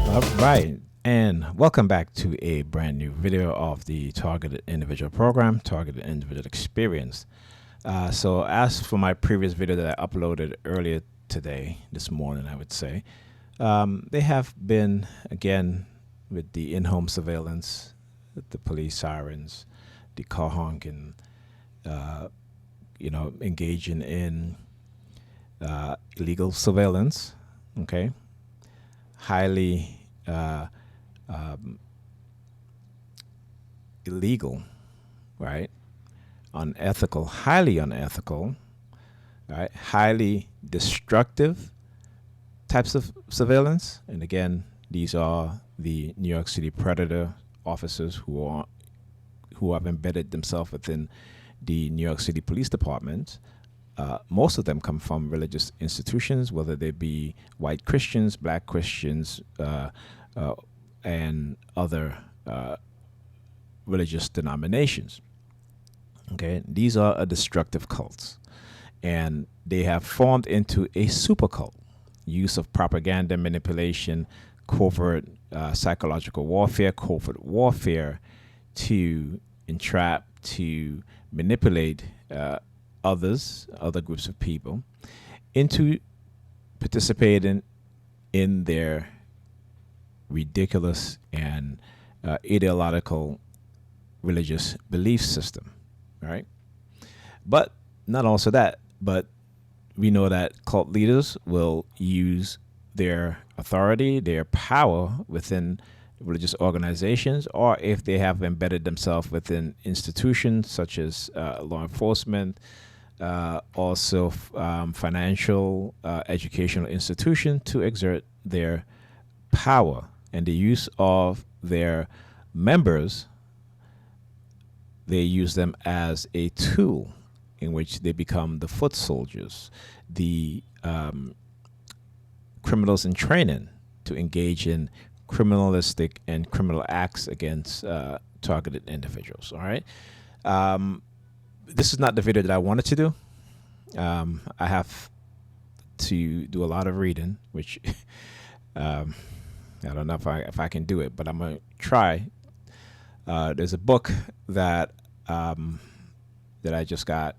All right, and welcome back to a brand new video of the Targeted Individual Program, Targeted Individual Experience. So as for my previous video that I uploaded earlier today, this morning, I would say, they have been, again, with the in-home surveillance, the police sirens, the car honking, uh, engaging in illegal surveillance, okay, highly um, illegal, right? Unethical, highly unethical, right? Highly destructive types of surveillance. And again, these are the New York City predator officers who have embedded themselves within the New York City Police Department. Most of them come from religious institutions, whether they be white Christians, black Christians, uh, and other religious denominations. Okay, these are a destructive cults, and they have formed into a super cult. Use of propaganda, manipulation, covert psychological warfare, covert warfare to entrap, to manipulate other groups of people into participating in their ridiculous and ideological religious belief system, right? But not also that, but we know that cult leaders will use their authority, their power within religious organizations, or if they have embedded themselves within institutions such as law enforcement, also financial, educational institution, to exert their power and the use of their members. They use them as a tool in which they become the foot soldiers, the criminals in training to engage in criminalistic and criminal acts against targeted individuals. All right. This is not the video that I wanted to do. I have to do a lot of reading, which I don't know if I can do it, but I'm gonna try. There's a book that that I just got.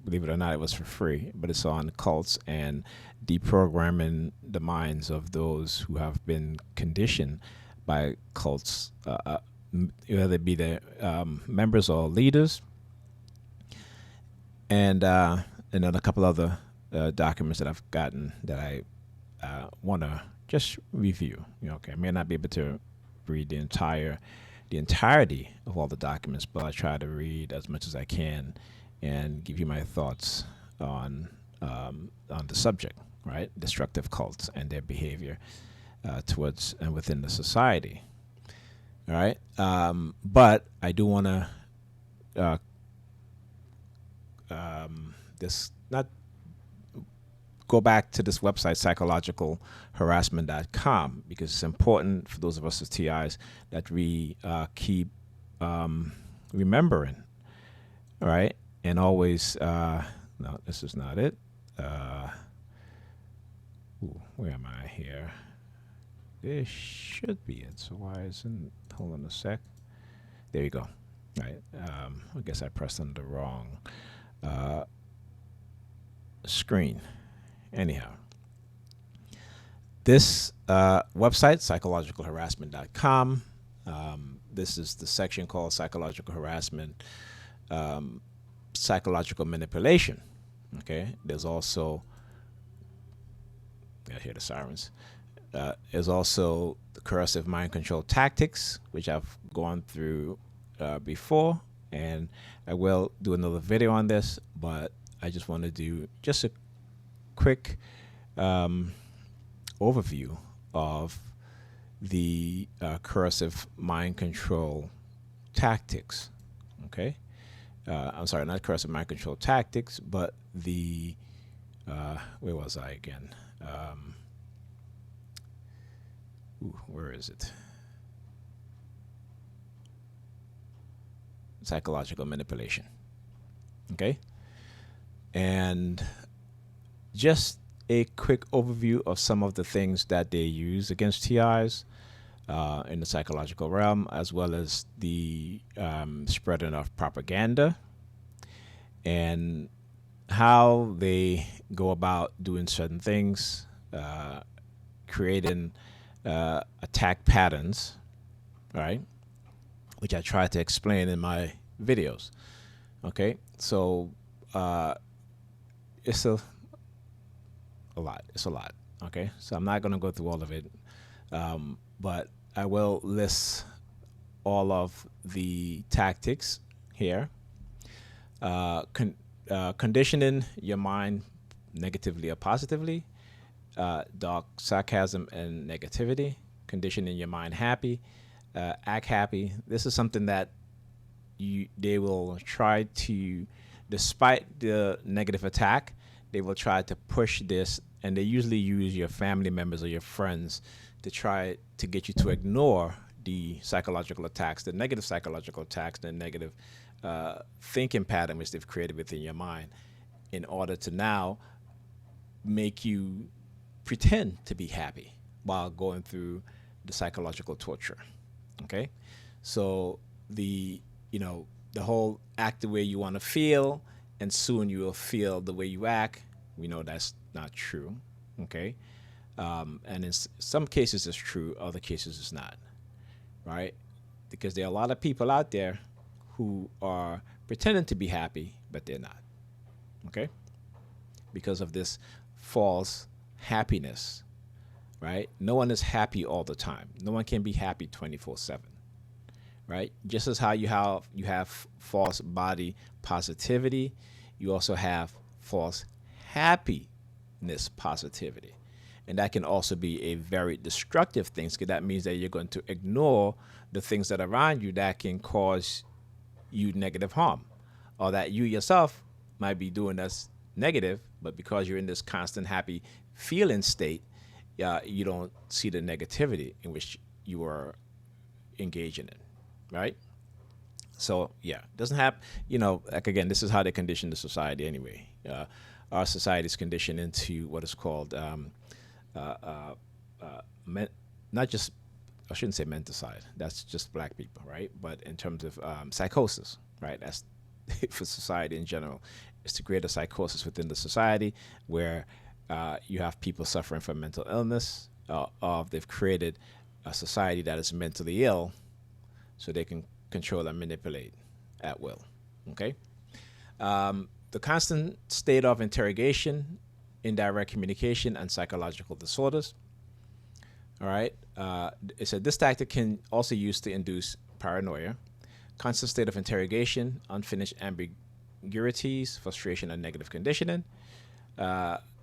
Believe it or not, it was for free, but it's on cults and deprogramming the minds of those who have been conditioned by cults, whether it be the members or leaders, and then a couple other documents that I've gotten that I want to just review. Okay, I may not be able to read the entirety of all the documents, but I try to read as much as I can and give you my thoughts on the subject, right? Destructive cults and their behavior towards and within the society. All right, but I do want to this not go back to this website, psychologicalharassment.com, because it's important for those of us as TIs that we keep remembering, all right? And always, no, this is not it. Where am I here? This should be it. So why isn't, hold on a sec. There you go. All right. I guess I pressed on the wrong screen. Anyhow, this website, psychologicalharassment.com, this is the section called psychological harassment, psychological manipulation. Okay, there's also, I hear the sirens. There's also the coercive mind control tactics, which I've gone through before, and I will do another video on this, but I just want to do just a quick overview of the coercive mind control tactics. Okay, I'm sorry, not coercive mind control tactics, but the where was I again? Where is it? Psychological manipulation. Okay, and just a quick overview of some of the things that they use against TIs in the psychological realm, as well as the spreading of propaganda and how they go about doing certain things, creating attack patterns, right? Which I try to explain in my videos. Okay, so it's a lot. It's a lot. Okay, so I'm not going to go through all of it, but I will list all of the tactics here. Conditioning your mind negatively or positively, dark sarcasm and negativity, conditioning your mind happy, act happy. This is something that they will try to, despite the negative attack, they will try to push this, and they usually use your family members or your friends to try to get you to ignore the psychological attacks, the negative psychological attacks, the negative thinking pattern which they've created within your mind, in order to now make you pretend to be happy while going through the psychological torture. Okay, so the whole act the way you want to feel, and soon you will feel the way you act. We know that's not true. Okay, and in some cases it's true, other cases it's not. Right, because there are a lot of people out there who are pretending to be happy, but they're not. Okay, because of this false happiness. Right, no one is happy all the time. No one can be happy 24/7. Right, just as how you have false body positivity, you also have false happiness positivity, and that can also be a very destructive thing, because that means that you're going to ignore the things that are around you that can cause you negative harm, or that you yourself might be doing that's negative, but because you're in this constant happy feeling state, you don't see the negativity in which you are engaging in, right? So yeah, doesn't have, like, again, this is how they condition the society anyway. Our society is conditioned into what is called men, not just, I shouldn't say menticide. That's just black people, right? But in terms of psychosis, right? That's for society in general. It's to create a psychosis within the society where you have people suffering from mental illness. They've created a society that is mentally ill, so they can control and manipulate at will. Okay. The constant state of interrogation, indirect communication, and psychological disorders. All right. It said this tactic can also use to induce paranoia, constant state of interrogation, unfinished ambiguities, frustration, and negative conditioning.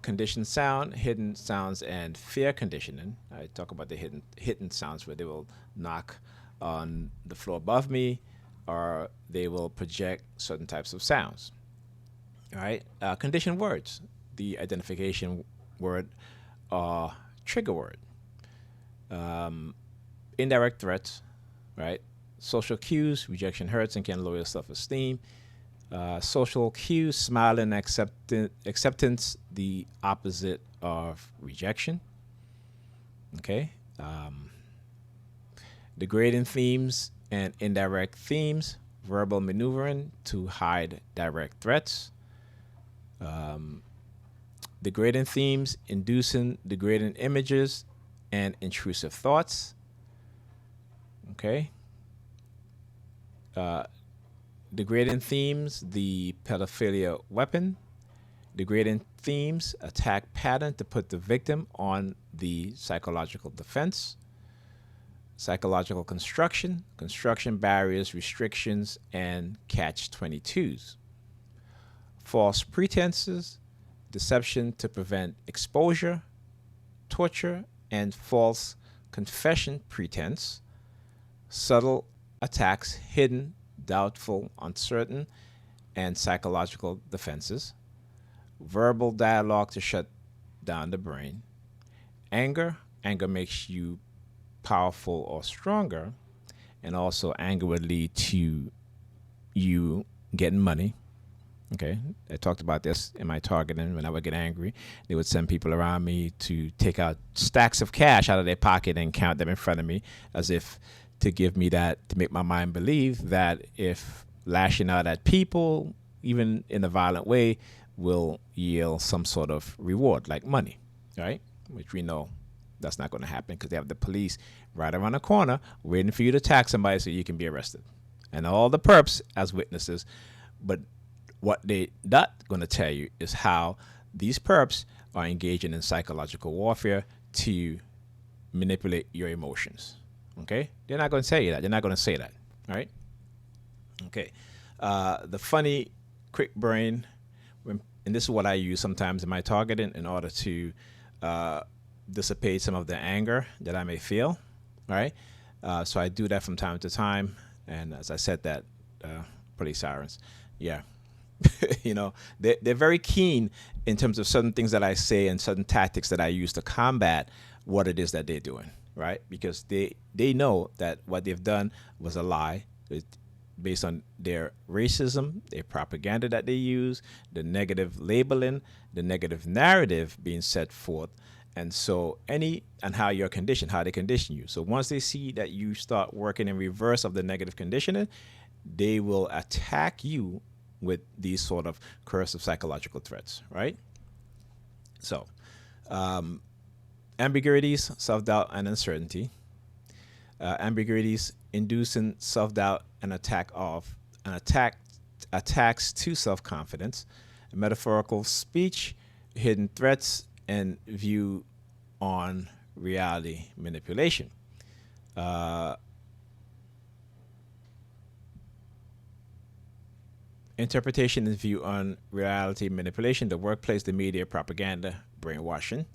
Conditioned sound, hidden sounds, and fear conditioning. I talk about the hidden sounds where they will knock on the floor above me, or they will project certain types of sounds. All right. Conditioned words, the identification word, trigger word. Indirect threats, right? Social cues, rejection hurts and can lower self-esteem. Social cues, smiling, acceptance, the opposite of rejection. Okay. Degrading themes and indirect themes, verbal maneuvering to hide direct threats. Degrading themes, inducing degrading images and intrusive thoughts. Okay. Degrading themes, the pedophilia weapon. Degrading themes, attack pattern to put the victim on the psychological defense. Psychological construction, construction barriers, restrictions, and catch 22s. False pretenses, deception to prevent exposure, torture, and false confession pretense. Subtle attacks, hidden, doubtful, uncertain, and psychological defenses. Verbal dialogue to shut down the brain. Anger makes you powerful or stronger, and also anger would lead to you getting money. Okay, I talked about this in my targeting. When I would get angry, they would send people around me to take out stacks of cash out of their pocket and count them in front of me, as if to give me that, to make my mind believe that if lashing out at people, even in a violent way, will yield some sort of reward, like money, right? Which we know that's not going to happen, because they have the police right around the corner waiting for you to attack somebody so you can be arrested, and all the perps as witnesses. But what they not going to tell you is how these perps are engaging in psychological warfare to manipulate your emotions. Okay, they're not going to tell you that. They're not going to say that. All right. Okay. The funny, quick brain, and this is what I use sometimes in my targeting in order to uh, dissipate some of the anger that I may feel. All right. So I do that from time to time. And as I said, that police sirens, yeah, you know, they're very keen in terms of certain things that I say and certain tactics that I use to combat what it is that they're doing, right? Because they know that what they've done was a lie. Based on their racism, their propaganda that they use, the negative labeling, the negative narrative being set forth, and so and how you're conditioned, how they condition you. So once they see that you start working in reverse of the negative conditioning, they will attack you with these sort of cursive psychological threats, right? So ambiguities, self-doubt, and uncertainty. Ambiguities inducing self-doubt and attacks to self-confidence. Metaphorical speech, hidden threats, and view on reality manipulation. Uh, Interpretation and view on reality manipulation, the workplace, the media, propaganda, brainwashing.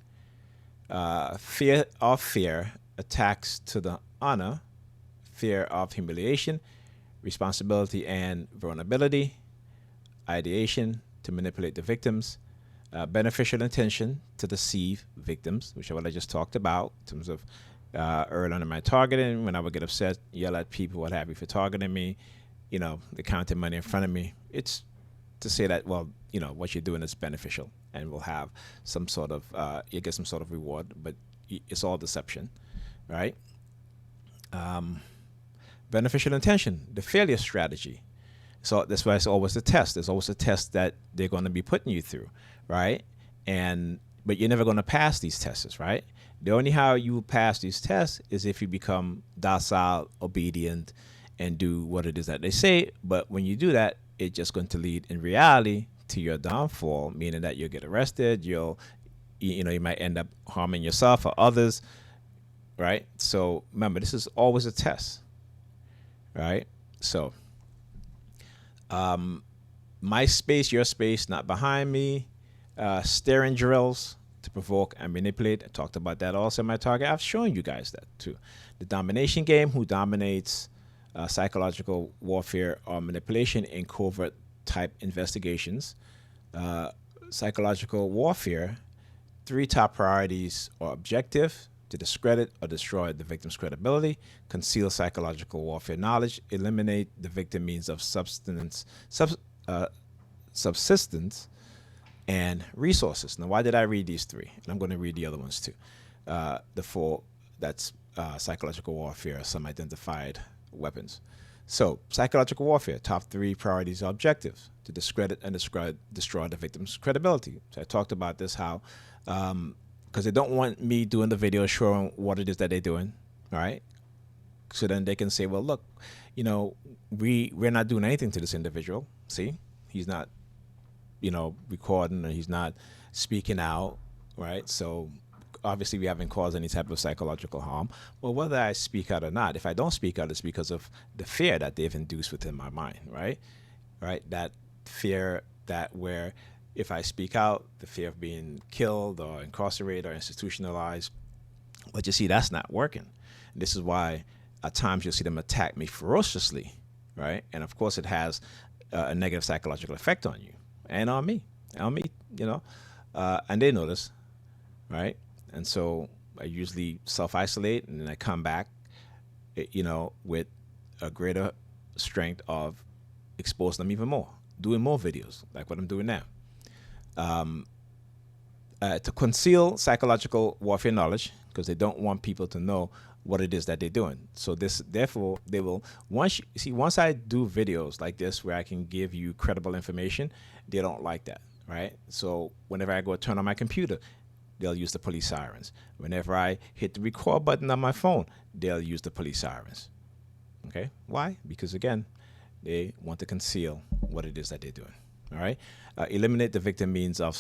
Fear, attacks to the honor, fear of humiliation, responsibility and vulnerability, ideation to manipulate the victims, beneficial intention to deceive victims, which is what I just talked about in terms of early on in my targeting, when I would get upset, yell at people, what have you, for targeting me, they counted money in front of me. It's to say that, well, what you're doing is beneficial and will have some sort of, you get some sort of reward, but it's all deception, right? Beneficial intention, the failure strategy. So that's why it's always a test. There's always a test that they're going to be putting you through, right? But you're never going to pass these tests, right? The only how you pass these tests is if you become docile, obedient, and do what it is that they say. But when you do that, it's just going to lead in reality to your downfall, meaning that you'll get arrested. You might end up harming yourself or others, right? So remember, this is always a test, right? So my space, your space, not behind me. Staring drills to provoke and manipulate. I talked about that also in my target. I've shown you guys that too. The domination game, who dominates psychological warfare or manipulation in covert type investigations. Psychological warfare, 3 top priorities are objective: to discredit or destroy the victim's credibility, conceal psychological warfare knowledge, eliminate the victim means of subsistence, and resources. Now, why did I read these 3? And I'm going to read the other ones too. The 4, that's psychological warfare, some identified weapons. So, psychological warfare, top 3 priorities are objectives: to discredit and destroy the victim's credibility. So I talked about this, how, because they don't want me doing the video showing what it is that they're doing, all right? So then they can say, well, look, we're not doing anything to this individual. See, he's not, recording, or he's not speaking out, right? So obviously we haven't caused any type of psychological harm. Well, whether I speak out or not, if I don't speak out, it's because of the fear that they've induced within my mind, right? Right? That fear that where if I speak out, the fear of being killed or incarcerated or institutionalized. But you see, that's not working. And this is why at times you'll see them attack me ferociously, right? And of course it has a negative psychological effect on you and on me, and they know this, right? And so I usually self-isolate, and then I come back, with a greater strength of exposing them even more. doing more videos like what I'm doing now. To conceal psychological warfare knowledge because they don't want people to know what it is that they're doing. So therefore, they will once I do videos like this where I can give you credible information, they don't like that, right? So whenever I go turn on my computer, they'll use the police sirens. Whenever I hit the record button on my phone, they'll use the police sirens. Okay, why? Because again, they want to conceal what it is that they're doing. All right. Eliminate the victim means of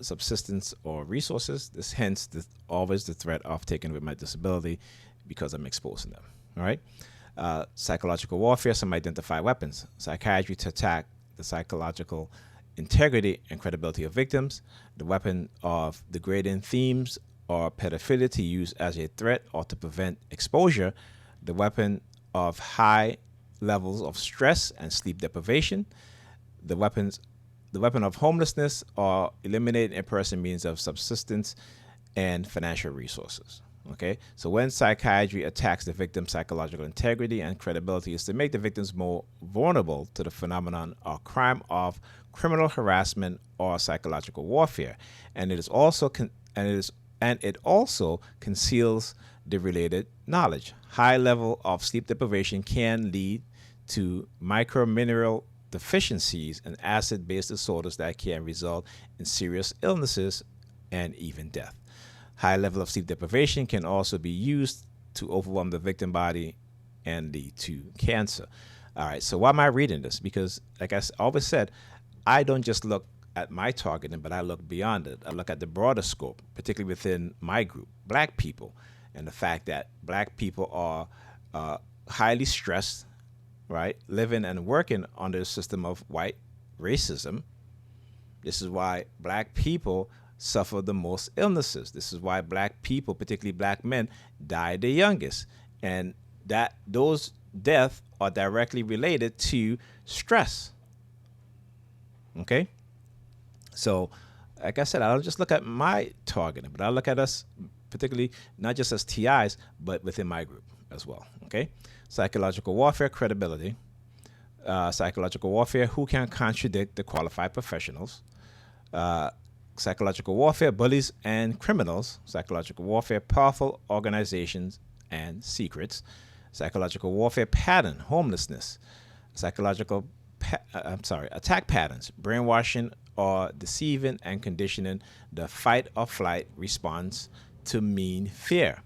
subsistence or resources. Hence, always the threat of taking with my disability because I'm exposing them. All right. Psychological warfare. Some identify weapons. Psychiatry to attack the psychological integrity and credibility of victims. The weapon of degrading themes or pedophilia to use as a threat or to prevent exposure. The weapon of high levels of stress and sleep deprivation. The weapon of homelessness or eliminating a person means of subsistence and financial resources. Okay, so when psychiatry attacks the victim's psychological integrity and credibility, is to make the victims more vulnerable to the phenomenon or crime of criminal harassment or psychological warfare, and it also conceals the related knowledge. High level of sleep deprivation can lead to micromineral deficiencies and acid-based disorders that can result in serious illnesses and even death. High level of sleep deprivation can also be used to overwhelm the victim body and lead to cancer. All right, so why am I reading this? Because, like I always said, I don't just look at my targeting, but I look beyond it. I look at the broader scope, particularly within my group, Black people, and the fact that Black people are highly stressed, right, living and working under a system of white racism. This is why Black people suffer the most illnesses. This is why Black people, particularly Black men, die the youngest. And that those deaths are directly related to stress. Okay? So, like I said, I don't just look at my targeting, but I look at us particularly not just as TIs, but within my group as well. Okay? Psychological warfare, credibility. Psychological warfare, who can contradict the qualified professionals? Psychological warfare, bullies and criminals. Psychological warfare, powerful organizations and secrets. Psychological warfare pattern, homelessness. Attack patterns, brainwashing or deceiving and conditioning the fight or flight response to mean fear.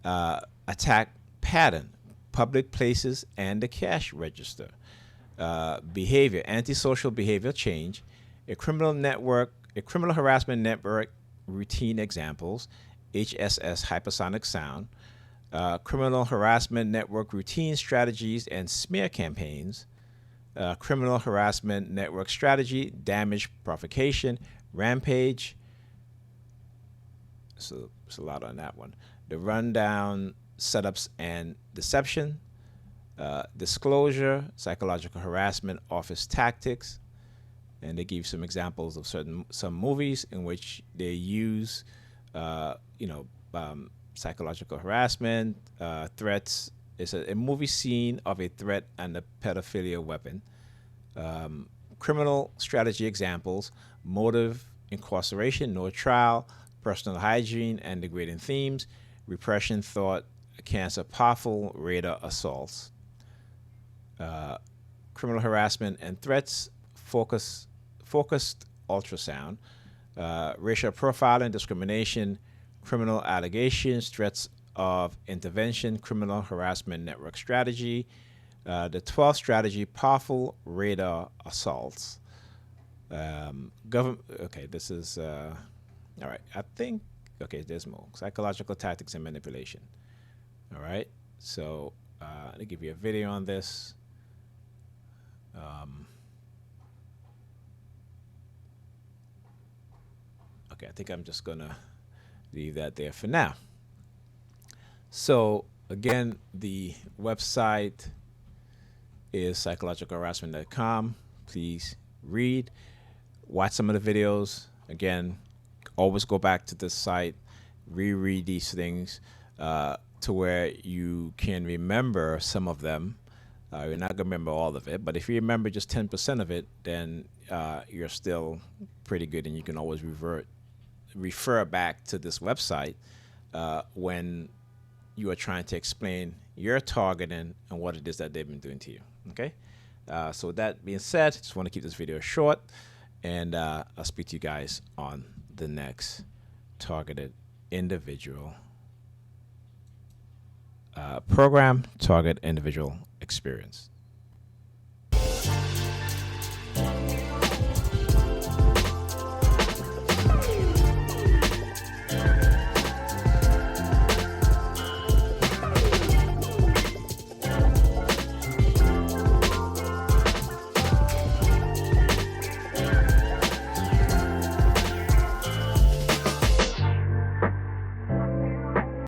Attack pattern, public places and the cash register. Behavior, antisocial behavior change. A criminal harassment network routine examples, HSS, hypersonic sound. Criminal harassment network routine strategies and smear campaigns. Criminal harassment network strategy, damage, provocation, rampage. So it's a lot on that one. The rundown, setups and deception. Disclosure, psychological harassment, office tactics. And they give some examples of some movies in which they use, psychological harassment, threats. It's a movie scene of a threat and a pedophilia weapon. Criminal strategy examples, motive, incarceration, no trial, personal hygiene and degrading themes, repression, thought, cancer, powerful radar assaults. Criminal harassment and threats, focused ultrasound, racial profiling, discrimination, criminal allegations, threats of intervention, criminal harassment network strategy. The 12th strategy, powerful radar assaults. This is, all right, I think, there's more. Psychological tactics and manipulation. All right, so let me give you a video on this. I think I'm just going to leave that there for now. So, again, the website is psychologicalharassment.com. Please read, watch some of the videos. Again, always go back to the site, reread these things to where you can remember some of them You're not gonna remember all of it, but if you remember just 10% of it, then you're still pretty good, and you can always refer back to this website when you are trying to explain your targeting and what it is that they've been doing to you. Okay. So with that being said, just want to keep this video short, and I'll speak to you guys on the next targeted individual program, target individual experience.